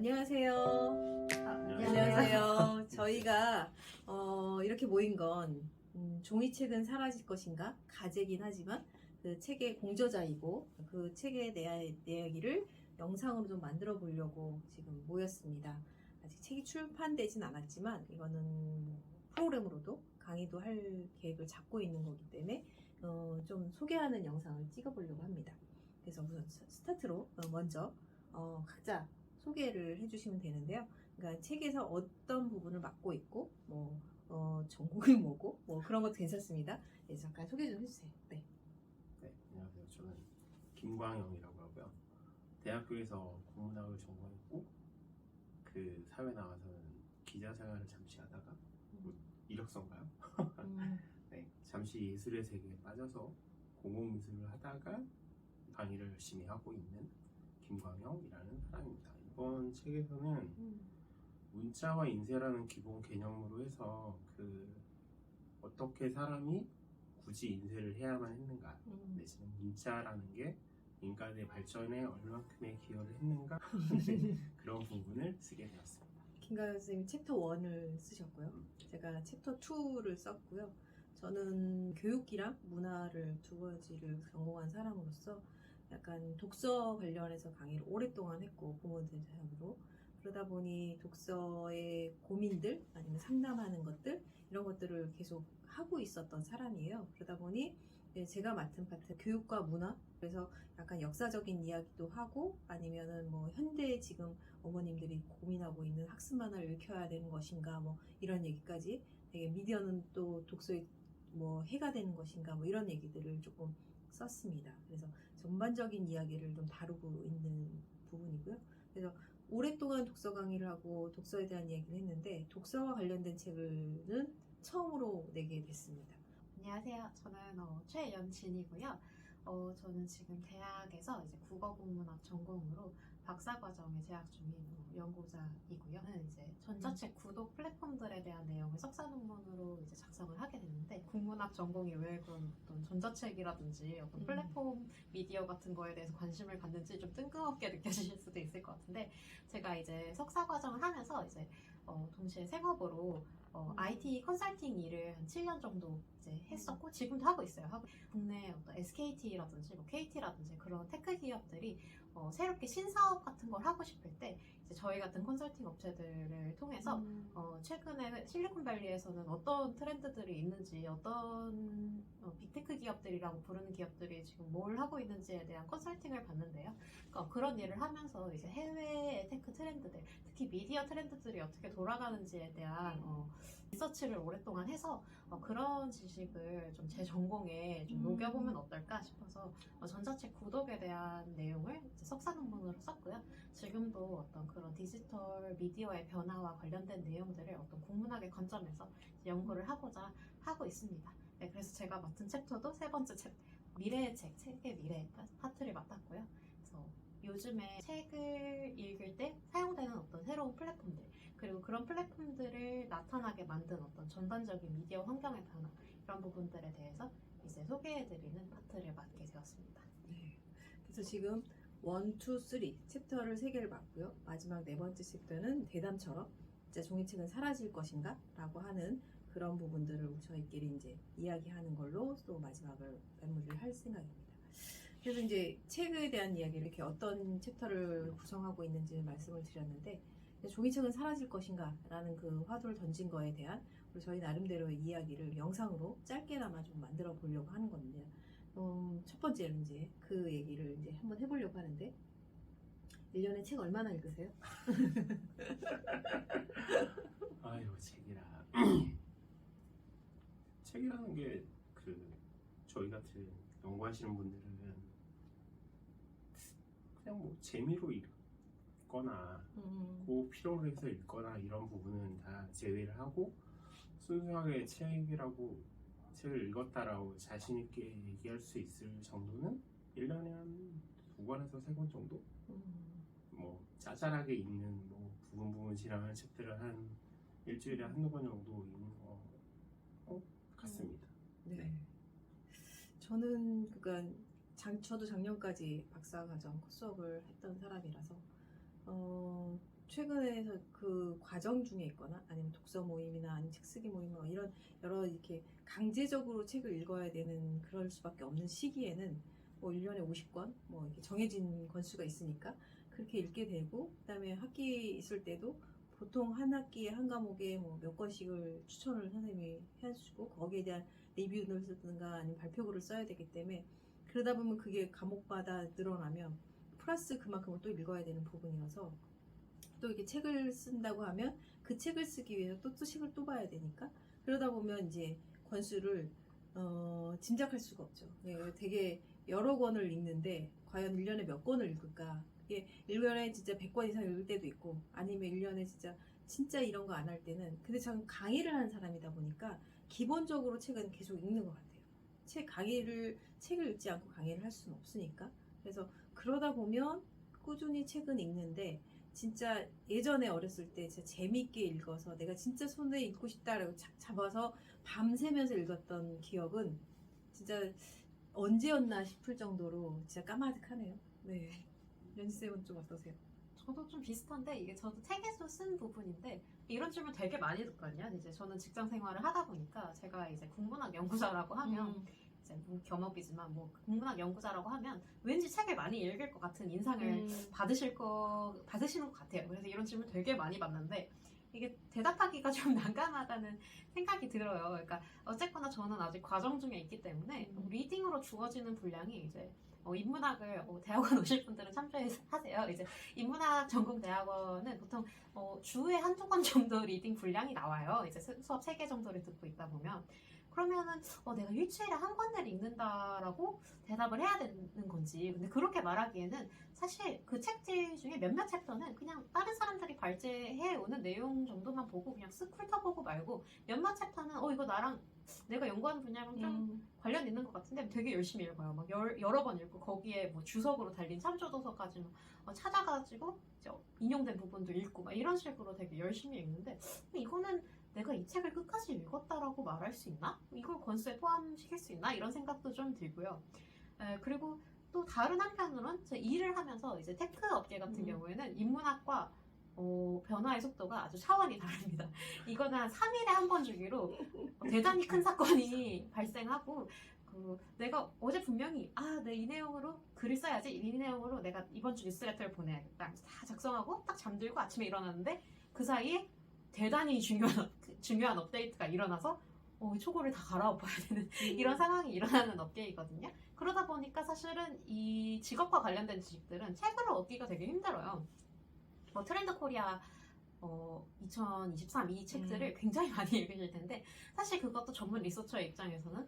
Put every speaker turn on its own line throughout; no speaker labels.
안녕하세요.
안녕하세요.
저희가 이렇게 모인 건 종이책은 사라질 것인가? 가제긴 하지만 그 책의 공저자이고 그 책의 이야기를 영상으로 좀 만들어 보려고 지금 모였습니다. 아직 책이 출판되진 않았지만 이거는 뭐 프로그램으로도 강의도 할 계획을 잡고 있는 거기 때문에 좀 소개하는 영상을 찍어 보려고 합니다. 그래서 우선 스타트로 먼저 각자 소개를 해주시면 되는데요. 그러니까 책에서 어떤 부분을 맡고 있고, 전공이 뭐고, 그런 것도 괜찮습니다. 네, 잠깐 소개 좀 해주세요. 네.
네, 안녕하세요. 저는 김광영이라고 하고요. 대학교에서 국문학을 전공했고, 그 사회 나와서는 기자 생활을 잠시 하다가 이력서인가요? 네, 잠시 예술의 세계에 빠져서 공공미술을 하다가 강의를 열심히 하고 있는 김광영이라는 사람입니다. 이번 책에서는 문자와 인쇄라는 기본 개념으로 해서 어떻게 사람이 굳이 인쇄를 해야만 했는가, 내지는 문자라는 게 인간의 발전에 얼마큼의 기여를 했는가 그런 부분을 쓰게 되었습니다.
김가연 선생님 챕터 1을 쓰셨고요. 제가 챕터 2를 썼고요. 저는 교육이랑 문화를 두 가지를 전공한 사람으로서 약간 독서 관련해서 강의를 오랫동안 했고 부모들 사용으로 그러다 보니 독서의 고민들 아니면 상담하는 것들 이런 것들을 계속 하고 있었던 사람이에요. 그러다 보니 제가 맡은 파트 교육과 문화 그래서 약간 역사적인 이야기도 하고 아니면은 뭐 현대에 지금 어머님들이 고민하고 있는 학습만을 읽혀야 되는 것인가 뭐 이런 얘기까지 되게 미디어는 또 독서의 뭐 해가 되는 것인가 뭐 이런 얘기들을 조금 썼습니다. 그래서 전반적인 이야기를 좀 다루고 있는 부분이고요. 그래서 오랫동안 독서 강의를 하고 독서에 대한 이야기를 했는데 독서와 관련된 책은 처음으로 내게 됐습니다.
안녕하세요. 저는 최연진이고요. 저는 지금 대학에서 이제 국어국문학 전공으로 박사과정에 재학 중인 연구자이고요. 저는 이제 전자책 구독 플랫폼들에 대한 내용을 석사 논문으로 이제 작성을 하게 됐는데 국문학 전공이 왜 그런 어떤 전자책이라든지 어떤 플랫폼 미디어 같은 거에 대해서 관심을 갖는지 좀 뜬금없게 느껴지실 수도 있을 것 같은데 제가 이제 석사 과정을 하면서 이제 동시에 생업으로 IT 컨설팅 일을 한 7년 정도 이제 했었고 지금도 하고 있어요. 국내 어떤 SKT라든지 뭐 KT라든지 그런 테크 기업들이 새롭게 신사업 같은 걸 하고 싶을 때 이제 저희 같은 컨설팅 업체들을 통해서 최근에 실리콘밸리에서는 어떤 트렌드들이 있는지 어떤 빅테크 기업들이라고 부르는 기업들이 지금 뭘 하고 있는지에 대한 컨설팅을 받는데요. 그러니까 그런 일을 하면서 이제 해외의 테크 트렌드들 특히 미디어 트렌드들이 어떻게 돌아가는지에 대한 리서치를 오랫동안 해서 그런 지식을 좀 제 전공에 좀 녹여보면 어떨까 싶어서 전자책 구독에 대한 내용을 이제 석사 논문으로 썼고요. 지금도 어떤 그런 디지털 미디어의 변화와 관련된 내용들을 어떤 국문학의 관점에서 연구를 하고자 하고 있습니다. 네, 그래서 제가 맡은 챕터도 세 번째 챕터 미래의 책의 미래 파트를 맡았고요. 그래서 요즘에 책을 읽을 때 사용되는 어떤 새로운 플랫폼들 그리고 그런 플랫폼들을 나타나게 만든 어떤 전반적인 미디어 환경의 변화 이런 부분들에 대해서 이제 소개해드리는 파트를 맡게 되었습니다.
네. 그래서 지금 1, 2, 3 챕터를 3개를 맡고요. 마지막 네 번째 챕터는 대담처럼 진짜 종이책은 사라질 것인가? 라고 하는 그런 부분들을 저희끼리 이제 이야기하는 걸로 또 마지막을 마무리를 할 생각입니다. 그래서 이제 책에 대한 이야기를 이렇게 어떤 챕터를 구성하고 있는지 말씀을 드렸는데 종이책은 사라질 것인가 라는 그 화두를 던진 거에 대한 저희 나름대로의 이야기를 영상으로 짧게나마 좀 만들어 보려고 하는 건데요. 첫 번째로 이제 그 얘기를 이제 한번 해보려고 하는데 1년에 책 얼마나 읽으세요?
아유, 책이라는 게 저희 같은 연구하시는 분들은 그냥 뭐 재미로 읽거나 꼭 필요로 해서 읽거나 이런 부분은 다 제외를 하고 순수하게 책을 읽었다라고 자신있게 얘기할 수 있을 정도는 1년에 한 2권에서 3권 정도? 뭐 짜잘하게 읽는 뭐 부분 지나가는 책들을 한 일주일에 한두 권 정도 읽는 것 같습니다.
네. 저는 그러니까 저도 작년까지 박사과정 수업을 했던 사람이라서 최근에서 그 과정 중에 있거나 아니면 독서 모임이나 아니면 책 쓰기 모임 뭐 이런 여러 이렇게 강제적으로 책을 읽어야 되는 그럴 수밖에 없는 시기에는 뭐 1년에 50권 뭐 이렇게 정해진 권수가 있으니까 그렇게 읽게 되고 그다음에 학기 있을 때도 보통 한 학기에 한 과목에 뭐 몇 권씩을 추천을 선생님이 해주고 거기에 대한 리뷰를 쓰든가 아니면 발표글을 써야 되기 때문에 그러다 보면 그게 과목마다 늘어나면 플러스 그만큼은 또 읽어야 되는 부분이어서 또 이렇게 책을 쓴다고 하면 그 책을 쓰기 위해서 또 책을 또 봐야 되니까 그러다 보면 이제 권수를 짐작할 수가 없죠. 네, 되게 여러 권을 읽는데 과연 1년에 몇 권을 읽을까? 이게 1년에 진짜 100권 이상 읽을 때도 있고 아니면 1년에 진짜 이런 거 안 할 때는 근데 저는 강의를 하는 사람이다 보니까 기본적으로 책은 계속 읽는 것 같아요. 책을 읽지 않고 강의를 할 수는 없으니까 그래서 그러다 보면 꾸준히 책은 읽는데 진짜 예전에 어렸을 때 진짜 재밌게 읽어서 내가 진짜 손에 읽고 싶다라고 잡아서 밤새면서 읽었던 기억은 진짜 언제였나 싶을 정도로 진짜 까마득하네요. 네. 연희쌤은 좀 어떠세요?
저도 좀 비슷한데 이게 저도 책에서 쓴 부분인데 이런 질문 되게 많이 듣거든요. 이제 저는 직장 생활을 하다 보니까 제가 이제 국문학 연구자라고 하면 이제 뭐 겸업이지만 뭐 국문학 연구자라고 하면 왠지 책을 많이 읽을 것 같은 인상을 받으시는 것 같아요. 그래서 이런 질문 되게 많이 받는데 이게 대답하기가 좀 난감하다는 생각이 들어요. 그러니까 어쨌거나 저는 아직 과정 중에 있기 때문에 리딩으로 주어지는 분량이 이제 인문학을 대학원 오실 분들은 참조하세요. 이제 인문학 전공 대학원은 보통 주에 한두 권 정도 리딩 분량이 나와요. 이제 수업 3개 정도를 듣고 있다 보면 그러면은 내가 일주일에 한 권을 읽는다라고 대답을 해야 되는 건지 근데 그렇게 말하기에는 사실 그 책들 중에 몇몇 챕터는 그냥 다른 사람들이 발제해 오는 내용 정도만 보고 그냥 쓱 훑어보고 말고 몇몇 챕터는 이거 나랑 내가 연구하는 분야랑 좀 관련 있는 것 같은데 되게 열심히 읽어요. 막 여러 번 읽고 거기에 뭐 주석으로 달린 참조도서까지 찾아가지고 인용된 부분도 읽고 막 이런 식으로 되게 열심히 읽는데 이거는 내가 이 책을 끝까지 읽었다라고 말할 수 있나? 이걸 권수에 포함시킬 수 있나? 이런 생각도 좀 들고요. 그리고 또 다른 한편으로는 제 일을 하면서 이제 테크 업계 같은 경우에는 인문학과 변화의 속도가 아주 차원이 다릅니다. 이거는 한 3일에 한 번 주기로 대단히 큰 사건이 발생하고 내가 어제 분명히 내 이 내용으로 글을 써야지 이 내용으로 내가 이번 주 뉴스레터를 보내야겠다 다 작성하고 딱 잠들고 아침에 일어났는데 그 사이에 대단히 중요한 업데이트가 일어나서 초고를 다 갈아엎어야 되는 이런 상황이 일어나는 업계이거든요. 그러다 보니까 사실은 이 직업과 관련된 지식들은 책으로 얻기가 되게 힘들어요. 트렌드 코리아 2023 이 책들을 굉장히 많이 읽으실 텐데 사실 그것도 전문 리서처의 입장에서는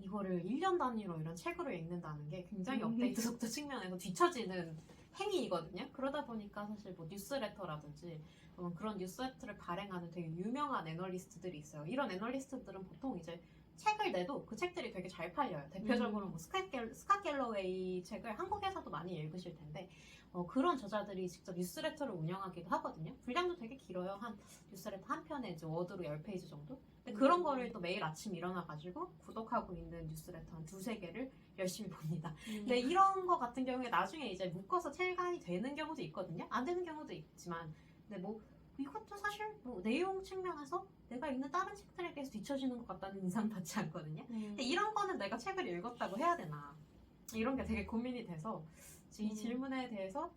이거를 1년 단위로 이런 책으로 읽는다는 게 굉장히 업데이트 속도 측면에서 뒤처지는 행위이거든요. 그러다 보니까 사실 뭐 뉴스레터라든지 그런 뉴스레터를 발행하는 되게 유명한 애널리스트들이 있어요. 이런 애널리스트들은 보통 이제 책을 내도 그 책들이 되게 잘 팔려요. 대표적으로 뭐 스캇 갤러웨이 책을 한국에서도 많이 읽으실 텐데 그런 저자들이 직접 뉴스레터를 운영하기도 하거든요. 분량도 되게 길어요. 한 뉴스레터 한 편에 이제 워드로 10페이지 정도. 근데 그런 거를 또 매일 아침 일어나가지고 구독하고 있는 뉴스레터 한 2-3개를 열심히 봅니다. 근데 이런 거 같은 경우에 나중에 이제 묶어서 출간이 되는 경우도 있거든요. 안 되는 경우도 있지만 근데 뭐 이것도 사실 뭐 내용 측면에서 내가 읽는 다른 책들에 비해서 뒤처지는 것 같다는 인상 받지 않거든요. 근데 이런 거는 내가 책을 읽었다고 해야 되나 이런 게 되게 고민이 돼서 이 질문에 대해서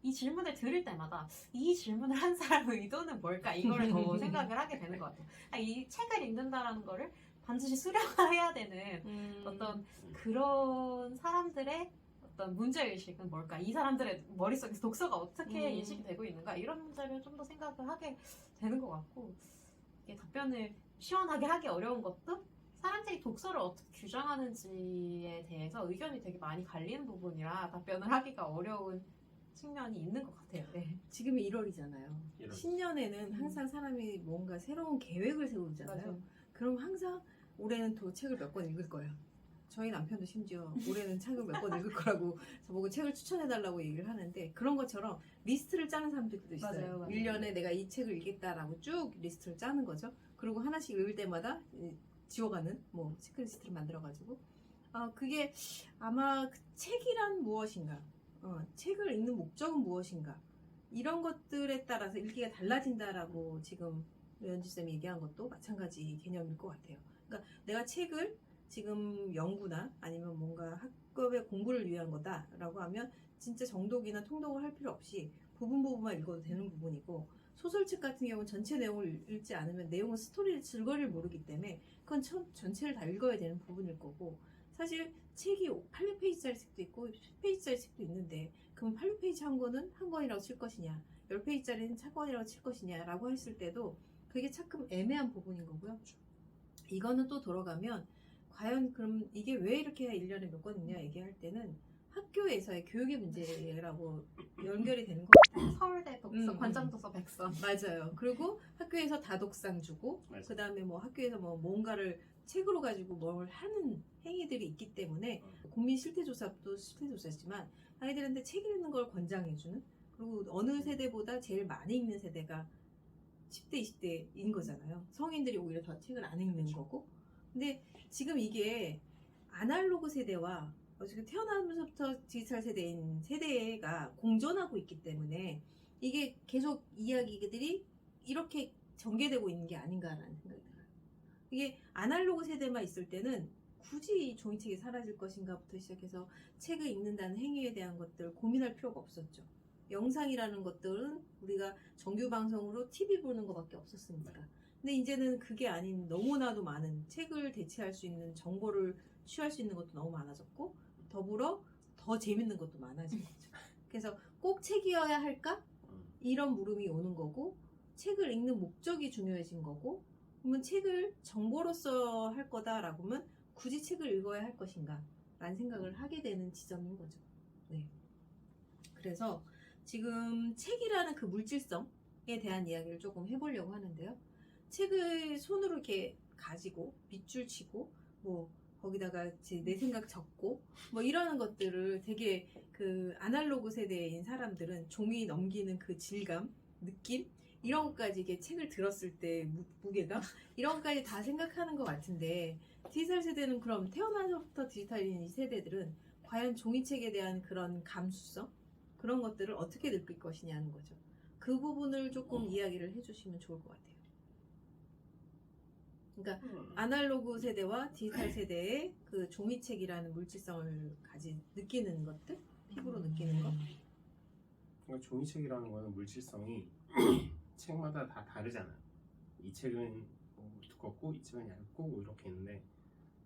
이 질문을 들을 때마다 이 질문을 한 사람의 의도는 뭘까 이거를 더 생각을 하게 되는 것 같아요. 이 책을 읽는다라는 거를 반드시 수렴해야 되는 어떤 그런 사람들의 어떤 문제의식은 뭘까? 이 사람들의 머릿속에서 독서가 어떻게 인식이 되고 있는가? 이런 문제를 좀 더 생각을 하게 되는 것 같고 이게 답변을 시원하게 하기 어려운 것도 사람들이 독서를 어떻게 규정하는지에 대해서 의견이 되게 많이 갈리는 부분이라 답변을 하기가 어려운 측면이 있는 것 같아요. 네.
지금이 1월이잖아요. 신년에는 항상 사람이 뭔가 새로운 계획을 세우잖아요.
맞아요.
그럼 항상 올해는 또 책을 몇 권 읽을 거예요. 저희 남편도 심지어 올해는 책을 몇 권 읽을 거라고 저보고 책을 추천해달라고 얘기를 하는데 그런 것처럼 리스트를 짜는 사람들도 있어요.
맞아요.
1년에 내가 이 책을 읽겠다라고 쭉 리스트를 짜는 거죠. 그리고 하나씩 읽을 때마다 지워가는 뭐 체크리스트를 만들어가지고 그게 아마 그 책이란 무엇인가 책을 읽는 목적은 무엇인가 이런 것들에 따라서 읽기가 달라진다라고 지금 연지쌤이 얘기한 것도 마찬가지 개념일 것 같아요. 그러니까 내가 책을 지금 연구나 아니면 뭔가 학급의 공부를 위한 거다라고 하면 진짜 정독이나 통독을 할 필요 없이 부분만 읽어도 되는 부분이고, 소설책 같은 경우는 전체 내용을 읽지 않으면 내용은 스토리를 줄거리를 모르기 때문에 그건 전체를 다 읽어야 되는 부분일 거고, 사실 책이 800페이지짜리 책도 있고 10페이지짜리 책도 있는데 그럼 800페이지 한 권은 한 권이라고 칠 것이냐, 10페이지짜리는 한 권이라고 칠 것이냐 라고 했을 때도 그게 조금 애매한 부분인 거고요. 이거는 또 돌아가면 과연 그럼 이게 왜 이렇게 1년에 몇 권 있냐 얘기할 때는 학교에서의 교육의 문제라고 연결이 되는 것 같아요.
서울대 독서 관장도서 100선.
맞아요. 그리고 학교에서 다독상 주고,
맞아요.
그 다음에 뭐 학교에서 뭐 뭔가를 책으로 가지고 뭘 하는 행위들이 있기 때문에 국민 실태조사도 실태조사지만 아이들한테 책 읽는 걸 권장해주는, 그리고 어느 세대보다 제일 많이 읽는 세대가 10대, 20대인 거잖아요. 성인들이 오히려 더 책을 안 읽는 거고. 근데 지금 이게 아날로그 세대와 지금 태어나면서부터 디지털 세대인 세대가 공존하고 있기 때문에 이게 계속 이야기들이 이렇게 전개되고 있는 게 아닌가라는 생각이 들어요. 이게 아날로그 세대만 있을 때는 굳이 종이책이 사라질 것인가부터 시작해서 책을 읽는다는 행위에 대한 것들 고민할 필요가 없었죠. 영상이라는 것들은 우리가 정규 방송으로 TV 보는 것밖에 없었으니까. 근데 이제는 그게 아닌 너무나도 많은 책을 대체할 수 있는 정보를 취할 수 있는 것도 너무 많아졌고, 더불어 더 재밌는 것도 많아진 거죠. 그래서 꼭 책이어야 할까? 이런 물음이 오는 거고, 책을 읽는 목적이 중요해진 거고, 그러면 책을 정보로서 할 거다라고 하면 굳이 책을 읽어야 할 것인가? 라는 생각을 하게 되는 지점인 거죠. 네. 그래서 지금 책이라는 그 물질성에 대한 이야기를 조금 해보려고 하는데요. 책을 손으로 이렇게 가지고 밑줄 치고 뭐 거기다가 내 생각 적고 뭐 이러는 것들을 되게 그 아날로그 세대인 사람들은 종이 넘기는 그 질감, 느낌 이런 것까지 이게 책을 들었을 때 무게감 이런 것까지 다 생각하는 것 같은데, 디지털 세대는 그럼 태어나서부터 디지털인 이 세대들은 과연 종이책에 대한 그런 감수성 그런 것들을 어떻게 느낄 것이냐는 거죠. 그 부분을 조금 이야기를 해주시면 좋을 것 같아요. 그러니까 아날로그 세대와 디지털 세대의 그 종이책이라는 물질성을 느끼는 것들, 피부로 느끼는 것.
그러니까 종이책이라는 거는 물질성이 책마다 다 다르잖아요. 이 책은 뭐 두껍고 이 책은 얇고 뭐 이렇게 있는데,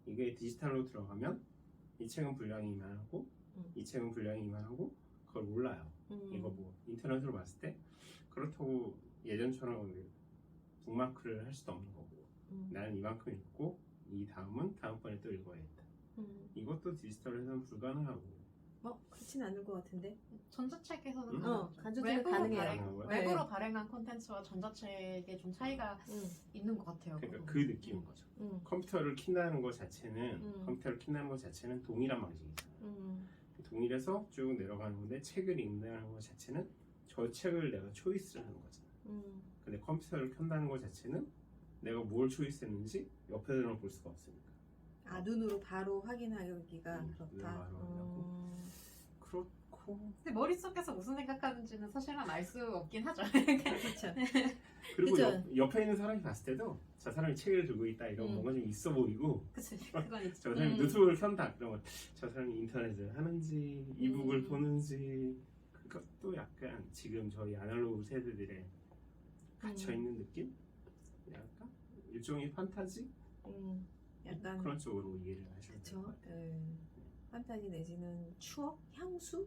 이게 디지털로 들어가면 이 책은 분량이 이만하고 이 책은 분량이 이만하고 그걸 몰라요. 이거 뭐 인터넷으로 봤을 때 그렇다고 예전처럼 북마크를 할 수도 없는 거고, 나는 이만큼 읽고 이 다음은 다음번에 또 읽어야겠다. 이것도 디지털에서는 불가능하고.
그렇진 않을 것 같은데.
전자책에서는
간접책은
외부로
가능해요.
외부로 발행한 콘텐츠와 전자책에 좀 차이가 있는 것 같아요.
그러니까 그 느낌인 거죠. 컴퓨터를 킨다는 것 자체는 동일한 방식이잖아요. 동일해서 쭉 내려가는 건데, 책을 읽는다는 것 자체는 저 책을 내가 초이스를 하는 거잖아요. 근데 컴퓨터를 켠다는 것 자체는 내가 뭘 초이스했는지 옆에서는 볼 수가 없으니까.
눈으로 바로 확인하기가 그렇다.
그렇고.
근데 머릿속에서 무슨 생각하는지는 사실은 알 수 없긴 하죠.
그렇죠.
그리고
그쵸?
옆에 있는 사람이 봤을 때도 저 사람이 책을 들고 있다 이런 뭔가 좀 있어 보이고,
그치, 그건 있죠.
저 사람이 노트북을 켠다 그러면 저 사람이 인터넷을 하는지 이북을 보는지, 그것도 약간 지금 저희 아날로그 세대들의 갇혀있는 느낌? 약간 일종의 판타지?
약간
그런 쪽으로 이해를 하시면 될 것
그쵸.
같아요.
판타지 내지는 추억, 향수를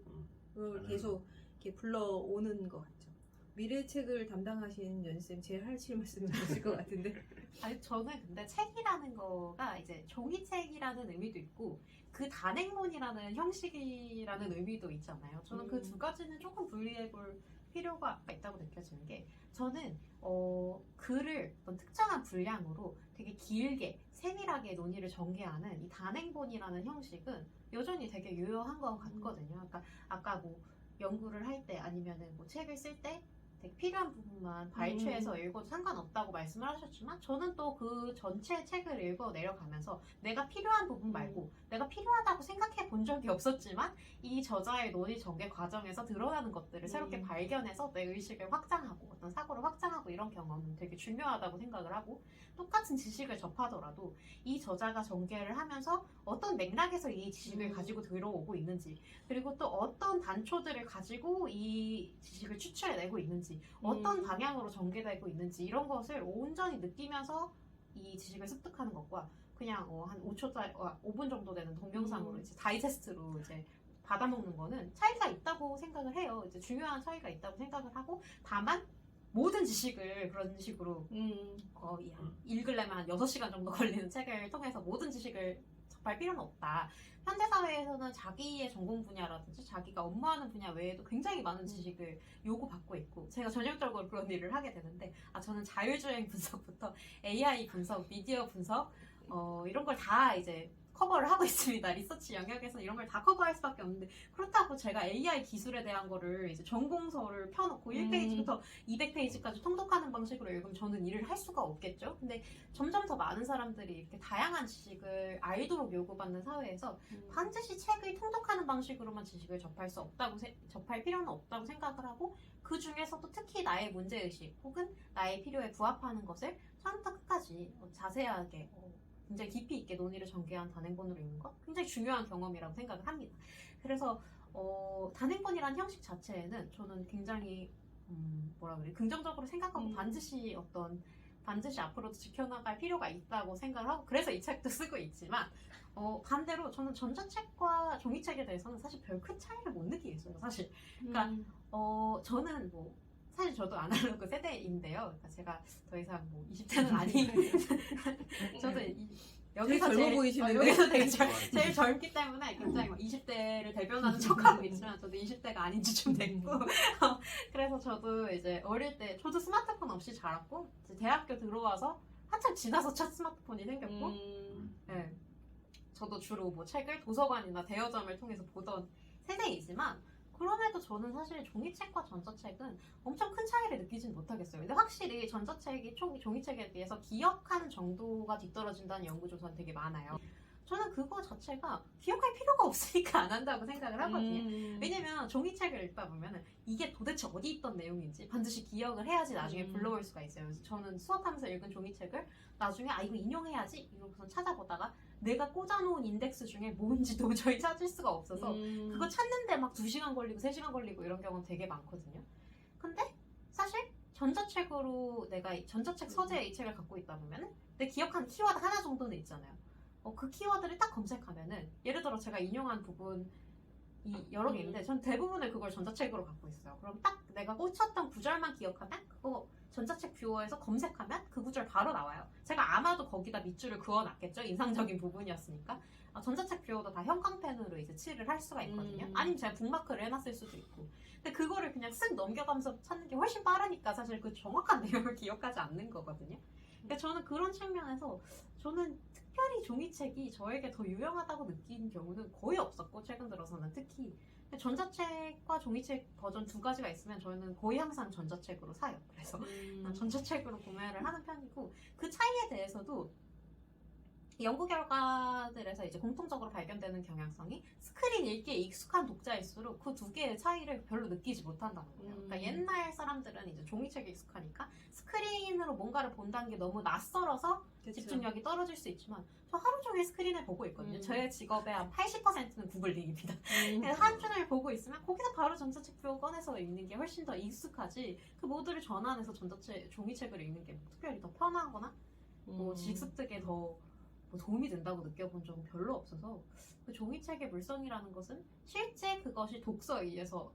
아날로그.
계속 이렇게 불러오는 것 같죠. 미래 책을 담당하신 연쌤 제일 하실 말씀이 있을 것 같은데.
아니, 저는 근데 책이라는 거가 이제 종이책이라는 의미도 있고 그 단행본이라는 형식이라는 의미도 있잖아요. 저는 그 두 가지는 조금 분리해 볼 필요가 있다고 느껴지는 게, 저는 글을 어떤 특정한 분량으로 되게 길게 세밀하게 논의를 전개하는 이 단행본이라는 형식은 여전히 되게 유효한 것 같거든요. 그러니까 아까 뭐 연구를 할 때 아니면은 뭐 책을 쓸 때 되게 필요한 부분만 부분만 발췌해서 읽어도 상관없다고 말씀을 하셨지만 저는 또 그 전체 책을 읽어 내려가면서 내가 필요한 부분 말고 내가 필요하다고 생각해 본 적이 없었지만 이 저자의 논의 전개 과정에서 드러나는 것들을 새롭게 발견해서 내 의식을 확장하고 어떤 사고를 확장하고 이런 경험은 되게 중요하다고 생각을 하고 똑같은 지식을 접하더라도 이 저자가 전개를 하면서 어떤 맥락에서 이 지식을 가지고 들어오고 있는지 그리고 또 어떤 단초들을 가지고 이 지식을 추출해내고 있는지 어떤 방향으로 전개되고 있는지 이런 것을 온전히 느끼면서 이 지식을 습득하는 것과 그냥 한 5분 정도 되는 동영상으로 이제 다이제스트로 이제 받아먹는 거는 차이가 있다고 생각을 해요. 이제 중요한 차이가 있다고 생각을 하고 다만 모든 지식을 그런 식으로 읽으려면 한 6시간 정도 걸리는 책을 통해서 모든 지식을 접할 필요는 없다. 현대사회에서는 자기의 전공 분야라든지 자기가 업무하는 분야 외에도 굉장히 많은 지식을 요구받고 있고 제가 전형적으로 그런 일을 하게 되는데 저는 자율주행 분석부터 AI 분석, 미디어 분석 이런 걸 다 이제 커버를 하고 있습니다. 리서치 영역에서 이런 걸 다 커버할 수밖에 없는데 그렇다고 제가 AI 기술에 대한 거를 이제 전공서를 펴놓고 1페이지부터 200페이지까지 통독하는 방식으로 읽으면 저는 일을 할 수가 없겠죠. 근데 점점 더 많은 사람들이 이렇게 다양한 지식을 알도록 요구받는 사회에서 반드시 책을 통독하는 방식으로만 지식을 접할 필요는 없다고 생각을 하고 그 중에서도 특히 나의 문제의식 혹은 나의 필요에 부합하는 것을 처음부터 끝까지 자세하게 굉장히 깊이 있게 논의를 전개한 단행본으로 읽는 것 굉장히 중요한 경험이라고 생각을 합니다. 그래서 단행본이라는 형식 자체에는 저는 굉장히 긍정적으로 생각하고 반드시 앞으로도 지켜나갈 필요가 있다고 생각을 하고 그래서 이 책도 쓰고 있지만 반대로 저는 전자책과 종이책에 대해서는 사실 별 큰 차이를 못 느끼겠어요. 사실 그러니까 저는 사실 저도 아날로그 세대인데요. 그러니까 제가 더 이상 20대는 저도 여기서
젊어 보이시는데?
여기서 되게 제일 젊기 때문에 굉장히 20대를 대변하는 척하고 있지만 저도 20대가 아닌 지 좀 됐고 그래서 저도 이제 어릴 때 저도 스마트폰 없이 자랐고 이제 대학교 들어와서 한참 지나서 첫 스마트폰이 생겼고 네, 저도 주로 책을 도서관이나 대여점을 통해서 보던 세대이지만 그럼에도 저는 사실 종이책과 전자책은 엄청 큰 차이를 느끼진 못하겠어요. 근데 확실히 전자책이 종이책에 비해서 기억하는 정도가 뒤떨어진다는 연구조사는 되게 많아요. 저는 그거 자체가 기억할 필요가 없으니까 안 한다고 생각을 하거든요. 왜냐면 종이책을 읽다 보면 이게 도대체 어디 있던 내용인지 반드시 기억을 해야지 나중에 불러올 수가 있어요. 그래서 저는 수업하면서 읽은 종이책을 나중에 이거 인용해야지 이러고서 찾아보다가 내가 꽂아놓은 인덱스 중에 뭔지 도저히 찾을 수가 없어서 그거 찾는데 막 2시간 걸리고 3시간 걸리고 이런 경우는 되게 많거든요. 근데 사실 전자책으로 내가 전자책 서재에 이 책을 갖고 있다 보면 내 기억한 키워드 하나 정도는 있잖아요. 그 키워드를 딱 검색하면은 예를 들어 제가 인용한 부분이 여러 개 있는데 전 대부분을 그걸 전자책으로 갖고 있어요. 그럼 딱 내가 꽂혔던 구절만 기억하면 그거 전자책 뷰어에서 검색하면 그 구절 바로 나와요. 제가 아마도 거기다 밑줄을 그어놨겠죠. 인상적인 부분이었으니까. 전자책 뷰어도 다 형광펜으로 이제 칠을 할 수가 있거든요. 아니면 제가 북마크를 해놨을 수도 있고. 근데 그거를 그냥 쓱 넘겨가면서 찾는 게 훨씬 빠르니까 사실 그 정확한 내용을 기억하지 않는 거거든요. 그러니까 저는 그런 측면에서 저는 특별히 종이책이 저에게 더 유용하다고 느낀 경우는 거의 없었고 최근 들어서는 특히 전자책과 종이책 버전 두 가지가 있으면 저는 거의 항상 전자책으로 사요. 그래서 전자책으로 구매를 하는 편이고 그 차이에 대해서도 연구 결과들에서 이제 공통적으로 발견되는 경향성이 스크린 읽기에 익숙한 독자일수록 그 두 개의 차이를 별로 느끼지 못한다는 거예요. 그러니까 옛날 사람들은 이제 종이책에 익숙하니까 스크린으로 뭔가를 본다는 게 너무 낯설어서
그쵸.
집중력이 떨어질 수 있지만 저 하루 종일 스크린을 보고 있거든요. 저의 직업의 한 80%는 구글링입니다. 하루 종일 보고 있으면 거기서 바로 전자책 표 꺼내서 읽는 게 훨씬 더 익숙하지 그 모드를 전환해서 종이책을 읽는 게 특별히 더 편하거나 지식 습득에 더 도움이 된다고 느껴본 적은 별로 없어서 그 종이책의 물성이라는 것은 실제 그것이 독서를 위해서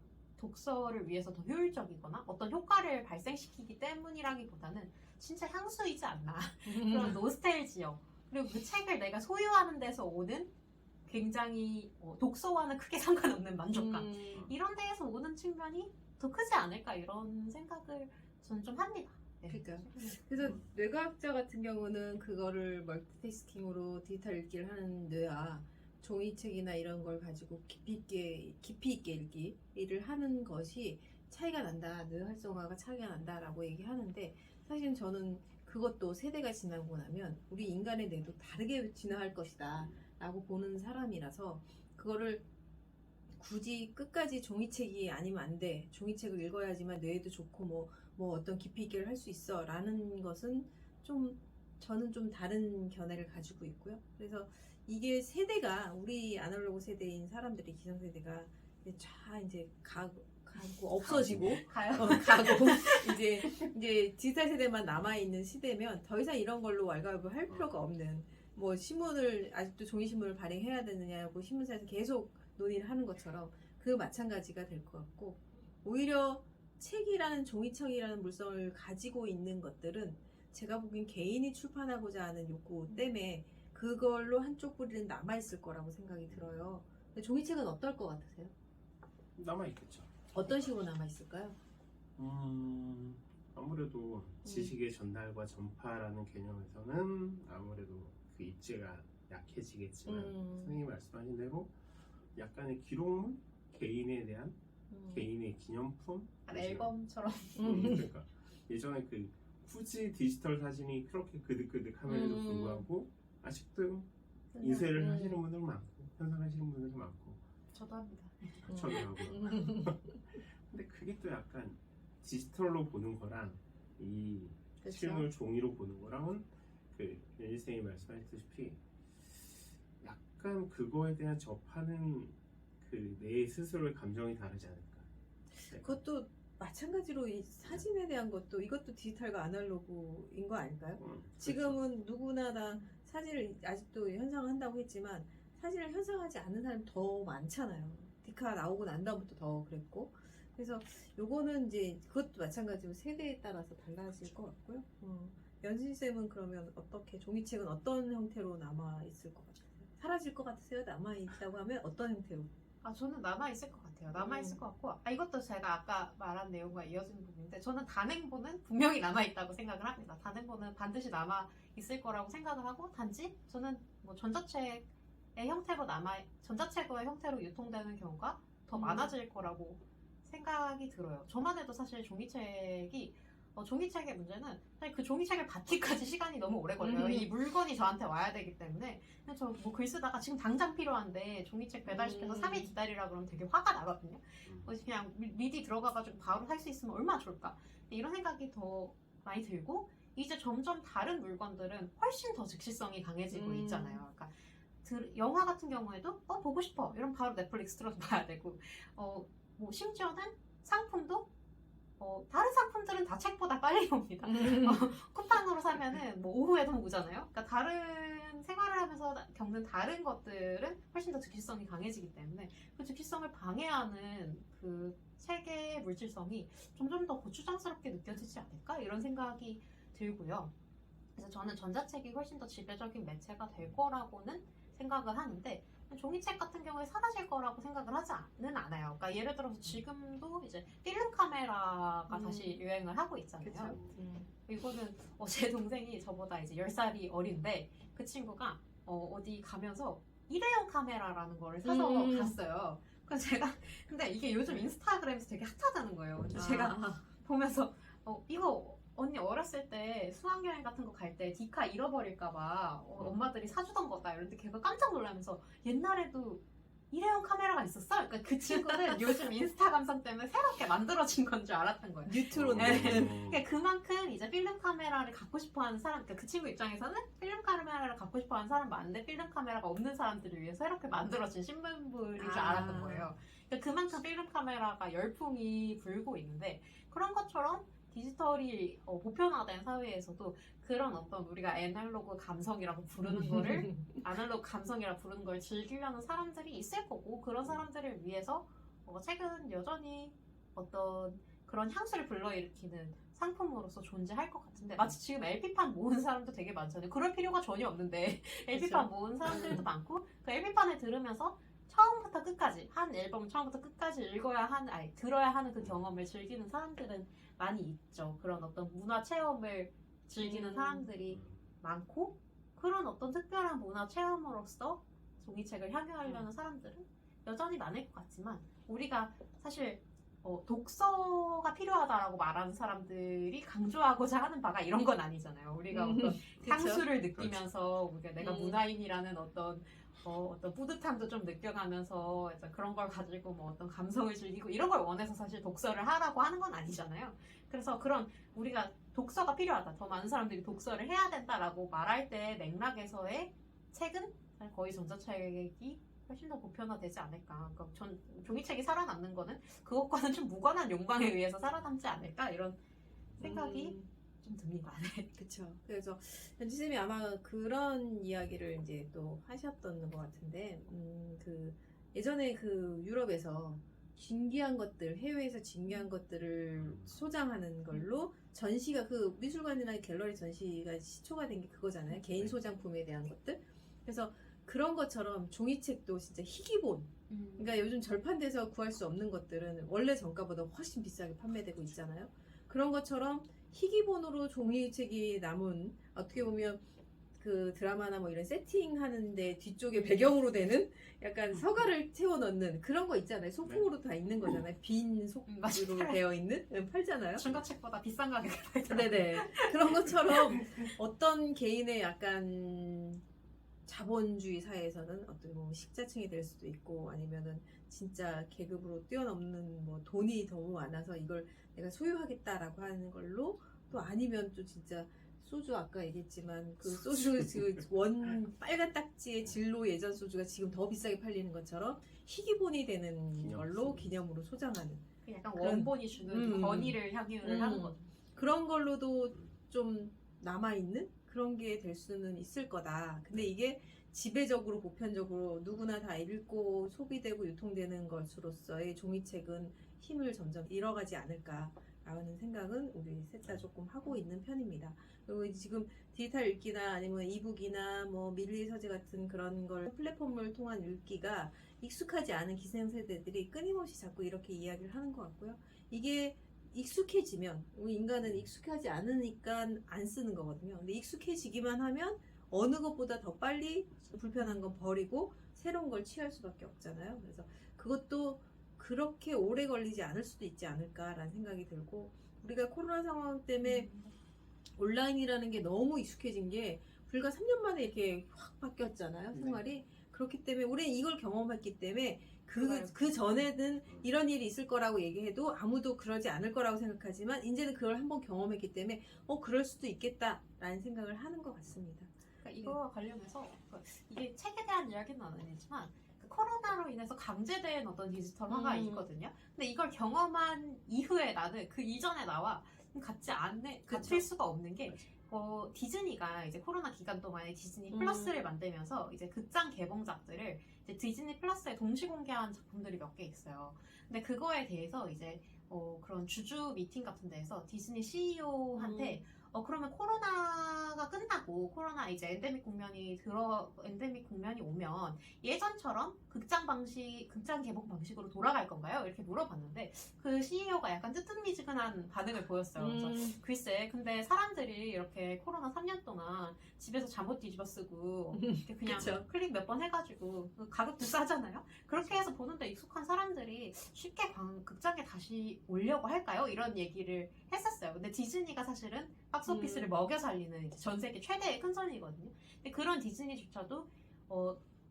더 효율적이거나 어떤 효과를 발생시키기 때문이라기보다는 진짜 향수이지 않나 그런 노스텔지어 그리고 그 책을 내가 소유하는 데서 오는 굉장히 독서와는 크게 상관없는 만족감 이런 데에서 오는 측면이 더 크지 않을까 이런 생각을 저는 좀 합니다.
그러니까 그래서 뇌과학자 같은 경우는 그거를 멀티태스킹으로 디지털 읽기를 하는 뇌와 종이책이나 이런 걸 가지고 깊이 있게 읽기를 하는 것이 차이가 난다, 뇌 활성화가 차이가 난다라고 얘기하는데 사실은 저는 그것도 세대가 지나고 나면 우리 인간의 뇌도 다르게 진화할 것이다 라고 보는 사람이라서 그거를 굳이 끝까지 종이책이 아니면 안 돼. 종이책을 읽어야지만 뇌에도 좋고 뭐 어떤 깊이 있게를 할 수 있어 라는 것은 좀 저는 좀 다른 견해를 가지고 있고요. 그래서 이게 세대가 우리 아날로그 세대인 사람들이 기성세대가 이제 가고 없어지고
가요?
가고 이제 디지털 세대만 남아 있는 시대면 더 이상 이런 걸로 왈가왈부 할 필요가 없는 뭐 신문을 아직도 종이 신문을 발행해야 되느냐고 신문사에서 계속 논의를 하는 것처럼 그 마찬가지가 될 것 같고 오히려 책이라는 종이책이라는 물성을 가지고 있는 것들은 제가 보기엔 개인이 출판하고자 하는 욕구 때문에 그걸로 한쪽 뿌리는 남아있을 거라고 생각이 들어요. 근데 종이책은 어떨 것 같으세요?
남아있겠죠.
어떤 식으로 남아있을까요?
아무래도 지식의 전달과 전파라는 개념에서는 아무래도 그 입지가 약해지겠지만 선생님이 말씀하신 대로 약간의 기록물? 개인에 대한 개인의 기념품?
앨범처럼.
그러니까 예전에 그 굳이 디지털 사진이 그렇게 그득그득함에도 불구하고 아직도 인쇄를 하시는 분들 많고 현상하시는 분들 많고
저도 합니다.
저도 하고요. 근데 그게 또 약간 디지털로 보는 거랑 이
그쵸?
실물 종이로 보는 거랑은 그 연희 선생님이 말씀하셨다시피 약간 그거에 대한 접하는 그 내 스스로의 감정이 다르지 않을까.
그것도 마찬가지로 이 사진에 대한 것도 이것도 디지털과 아날로그인 거 아닐까요? 지금은 누구나 다 사진을 아직도 현상한다고 했지만 사진을 현상하지 않는 사람이 더 많잖아요. 디카 나오고 난 다음부터 더 그랬고 그래서 요거는 이제 그것도 마찬가지로 세대에 따라서 달라질 것 같고요. 연신쌤은 그러면 어떻게 종이책은 어떤 형태로 남아 있을 것 같으세요? 사라질 것 같으세요? 남아 있다고 하면 어떤 형태로?
저는 남아있을 것 같아요. 남아있을 것 같고, 이것도 제가 아까 말한 내용과 이어지는 부분인데, 저는 단행본은 분명히 남아있다고 생각을 합니다. 단행본은 반드시 남아있을 거라고 생각을 하고, 단지 저는 뭐 전자책의 형태로 유통되는 경우가 더 많아질 거라고 생각이 들어요. 저만 해도 사실 종이책의 문제는 사실 그 종이책을 받기까지 시간이 너무 오래 걸려요. 이 물건이 저한테 와야 되기 때문에 저 뭐 글 쓰다가 지금 당장 필요한데 종이책 배달시켜서 3일 기다리라 그러면 되게 화가 나거든요. 그냥 미리 들어가가지고 바로 살 수 있으면 얼마나 좋을까. 이런 생각이 더 많이 들고 이제 점점 다른 물건들은 훨씬 더 즉시성이 강해지고 있잖아요. 그러니까 영화 같은 경우에도 보고 싶어 이러면 바로 넷플릭스 틀어서 봐야 되고 뭐 심지어는 상품도 다른 상품들은 다 책보다 빨리 옵니다. 쿠팡으로 사면은 뭐 오후에도 오잖아요. 그러니까 다른 생활을 하면서 겪는 다른 것들은 훨씬 더 즉시성이 강해지기 때문에 그 즉시성을 방해하는 그 책의 물질성이 점점 더 고추장스럽게 느껴지지 않을까? 이런 생각이 들고요. 그래서 저는 전자책이 훨씬 더 지배적인 매체가 될 거라고는 생각을 하는데 종이책 같은 경우에 사라질 거라고 생각을 하지는 않아요. 그러니까 예를 들어서 지금도 이제 필름 카메라가 다시 유행을 하고 있잖아요. 이거는 제 동생이 저보다 이제 10살이 어린데 그 친구가 어디 가면서 일회용 카메라라는 거를 사서 갔어요. 그래서 제가 근데 이게 요즘 인스타그램에서 되게 핫하다는 거예요. 근데 제가 보면서 이거 언니 어렸을 때 수학여행 같은 거 갈 때 디카 잃어버릴까봐 엄마들이 사주던 거다 이런데 걔가 깜짝 놀라면서 옛날에도 일회용 카메라가 있었어? 그러니까 그 친구는 요즘 인스타 감성 때문에 새롭게 만들어진 건 줄 알았던 거예요.
뉴트론데.
그러니까 그만큼 이제 필름 카메라를 갖고 싶어하는 사람, 그러니까 그 친구 입장에서는 필름 카메라를 갖고 싶어하는 사람 많은데 필름 카메라가 없는 사람들을 위해 새롭게 만들어진 신문물인 줄 알았던 거예요. 그러니까 그만큼 필름 카메라가 열풍이 불고 있는데 그런 것처럼 디지털이 보편화된 사회에서도 그런 어떤 우리가 애널로그 감성이라고 부르는 거를 아날로그 감성이라고 부르는 걸 즐기려는 사람들이 있을 거고 그런 사람들을 위해서 책은 여전히 어떤 그런 향수를 불러일으키는 상품으로서 존재할 것 같은데 마치 지금 LP판 모은 사람도 되게 많잖아요. 그럴 필요가 전혀 없는데 LP판 모은 사람들도 많고 그 LP판을 들으면서 처음부터 끝까지 한 앨범 처음부터 끝까지 들어야 하는 그 경험을 즐기는 사람들은 많이 있죠. 그런 어떤 문화 체험을 즐기는 사람들이 많고 그런 어떤 특별한 문화 체험으로서 종이책을 향유하려는 사람들은 여전히 많을 것 같지만 우리가 사실 독서가 필요하다라고 말하는 사람들이 강조하고자 하는 바가 이런 건 아니잖아요. 우리가 어떤 향수를 느끼면서 우리가 내가 문화인이라는 어떤 뿌듯함도 좀 느껴가면서 약간 그런 걸 가지고 뭐 어떤 감성을 즐기고 이런 걸 원해서 사실 독서를 하라고 하는 건 아니잖아요. 그래서 그런 우리가 독서가 필요하다, 더 많은 사람들이 독서를 해야 된다라고 말할 때 맥락에서의 책은 거의 전자책이 훨씬 더 보편화되지 않을까. 그러니까 전 종이책이 살아남는 거는 그것과는 좀 무관한 욕망에 의해서 살아남지 않을까 이런 생각이 좀 듭니다. 네.
그쵸. 그래서 연지쌤이 아마 그런 이야기를 이제 또 하셨던 것 같은데, 그 예전에 그 유럽에서 진귀한 것들, 해외에서 진귀한 것들을 소장하는 걸로 전시가 그 미술관이나 갤러리 전시가 시초가 된 게 그거잖아요. 개인 소장품에 대한 것들. 그래서 그런 것처럼 종이책도 진짜 희귀본. 그러니까 요즘 절판돼서 구할 수 없는 것들은 원래 정가보다 훨씬 비싸게 판매되고 있잖아요. 그런 것처럼 희귀본으로 종이책이 남은 어떻게 보면 그 드라마나 뭐 이런 세팅하는데 뒤쪽에 배경으로 되는 약간 서가를 채워 넣는 그런 거 있잖아요. 소품으로 다 있는 거잖아요. 빈 소품으로 되어 있는 팔잖아요.
중고책보다 비싼 가격에 팔더라고요.
네네. 그런 것처럼 어떤 개인의 약간 자본주의 사회에서는 어떤 뭐 식자층이 될 수도 있고 아니면은 진짜 계급으로 뛰어넘는 뭐 돈이 너무 많아서 이걸 내가 소유하겠다라고 하는 걸로 또 아니면 또 진짜 소주 아까 얘기했지만 그 소주 원 빨간 딱지의 진로 예전 소주가 지금 더 비싸게 팔리는 것처럼 희귀본이 되는 걸로 기념으로 소장하는
약간 원본이 주는 권위를 향유를 하는 거죠.
그런 걸로도 좀 남아있는 그런 게 될 수는 있을 거다. 근데 이게 지배적으로 보편적으로 누구나 다 읽고 소비되고 유통되는 것으로서의 종이책은 힘을 점점 잃어가지 않을까라는 생각은 우리 셋 다 조금 하고 있는 편입니다. 그리고 지금 디지털 읽기나 아니면 이북이나 뭐 밀리 서재 같은 그런 걸 플랫폼을 통한 읽기가 익숙하지 않은 기생세대들이 끊임없이 자꾸 이렇게 이야기를 하는 것 같고요. 이게 익숙해지면 우리 인간은 익숙하지 않으니까 안 쓰는 거거든요. 근데 익숙해지기만 하면 어느 것보다 더 빨리 불편한 건 버리고 새로운 걸 취할 수밖에 없잖아요. 그래서 그것도 그렇게 오래 걸리지 않을 수도 있지 않을까라는 생각이 들고 우리가 코로나 상황 때문에 온라인이라는 게 너무 익숙해진 게 불과 3년 만에 이렇게 확 바뀌었잖아요. 생활이. 그렇기 때문에 우리는 이걸 경험했기 때문에 그 전에는 이런 일이 있을 거라고 얘기해도 아무도 그러지 않을 거라고 생각하지만 이제는 그걸 한번 경험했기 때문에 그럴 수도 있겠다라는 생각을 하는 것 같습니다.
그러니까 이거와 관련해서 이게 책에 대한 이야기는 아니지만 코로나로 인해서 강제된 어떤 디지털화가 있거든요. 근데 이걸 경험한 이후에 나는 그 이전에 나와 같을 수가 없는 게 디즈니가 이제 코로나 기간 동안에 디즈니 플러스를 만들면서 이제 극장 개봉작들을 이제 디즈니 플러스에 동시 공개한 작품들이 몇 개 있어요. 근데 그거에 대해서 이제 그런 주주 미팅 같은 데에서 디즈니 CEO한테 그러면 코로나가 끝나고 코로나 이제 엔데믹 국면이 오면 예전처럼 극장 개봉 방식으로 돌아갈 건가요? 이렇게 물어봤는데 그 CEO가 약간 뜨뜻미지근한 반응을 보였어요. 그래서 글쎄, 근데 사람들이 이렇게 코로나 3년 동안 집에서 잠옷 뒤집어 쓰고 이렇게 그냥 클릭 몇 번 해가지고 가격도 싸잖아요. 그렇게 해서 보는데 익숙한 사람들이 쉽게 극장에 다시 오려고 할까요? 이런 얘기를 했었어요. 근데 디즈니가 사실은 박스오피스를 먹여 살리는 전 세계 최대의 큰손이거든요. 근데 그런 디즈니조차도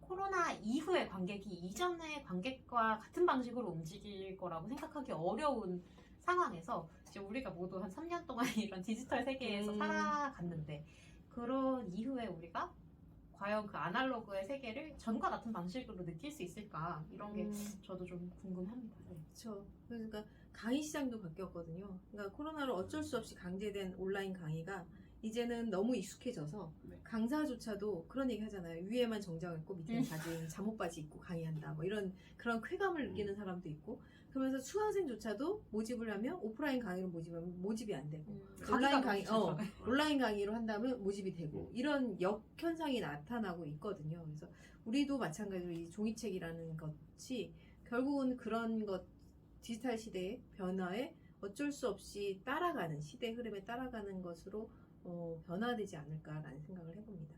코로나 이후의 관객이 이전의 관객과 같은 방식으로 움직일 거라고 생각하기 어려운 상황에서 이제 우리가 모두 한 3년 동안 이런 디지털 세계에서 살아갔는데 그런 이후에 우리가 과연 그 아날로그의 세계를 전과 같은 방식으로 느낄 수 있을까 이런 게 저도 좀 궁금합니다. 네.
그렇죠. 그러니까 강의 시장도 바뀌었거든요. 그러니까 코로나로 어쩔 수 없이 강제된 온라인 강의가 이제는 너무 익숙해져서 강사조차도 그런 얘기 하잖아요. 위에만 정장 입고 밑에는 잠옷 바지 입고 강의한다. 뭐 이런 그런 쾌감을 느끼는 사람도 있고 그러면서 수강생조차도 모집을 하면 오프라인 강의로 모집하면 모집이 안 되고 온라인 강의로 한다면 모집이 되고 이런 역현상이 나타나고 있거든요. 그래서 우리도 마찬가지로 이 종이책이라는 것이 결국은 그런 것 디지털 시대의 변화에 어쩔 수 없이 따라가는 시대 흐름에 따라가는 것으로 변화되지 않을까라는 생각을 해봅니다.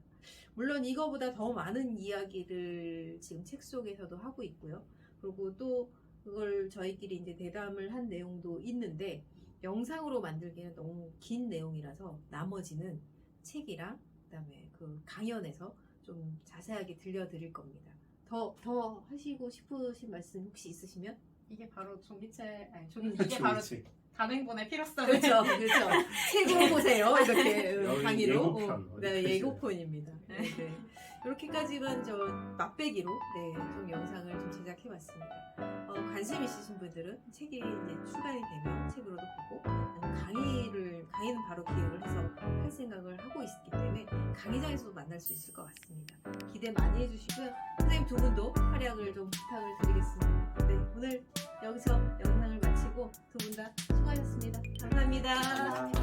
물론 이거보다 더 많은 이야기를 지금 책 속에서도 하고 있고요. 그리고 또 그걸 저희끼리 이제 대담을 한 내용도 있는데 영상으로 만들기는 너무 긴 내용이라서 나머지는 책이랑 그다음에 그 강연에서 좀 자세하게 들려드릴 겁니다. 더 하시고 싶으신 말씀 혹시 있으시면?
이게 바로 종이책, 아니 이게 바로
좋지.
단행본의 필요성을
그렇죠, 그렇죠. 책으로 보세요. 이렇게
여기
강의로.
예고편.
네, 예고편입니다. 네, 네. 이렇게까지만 저 맛배기로 좀 영상을 좀 제작해봤습니다. 관심 있으신 분들은 책이 이제 출간이 되면 책으로도 보고 강의는 바로 기획을 해서 할 생각을 하고 있기 때문에 강의장에서도 만날 수 있을 것 같습니다. 기대 많이 해주시고요. 선생님 두 분도 활약을 좀 부탁을 드리겠습니다. 네, 오늘 여기서 영상을 마치고 두 분 다 수고하셨습니다. 감사합니다.
감사합니다.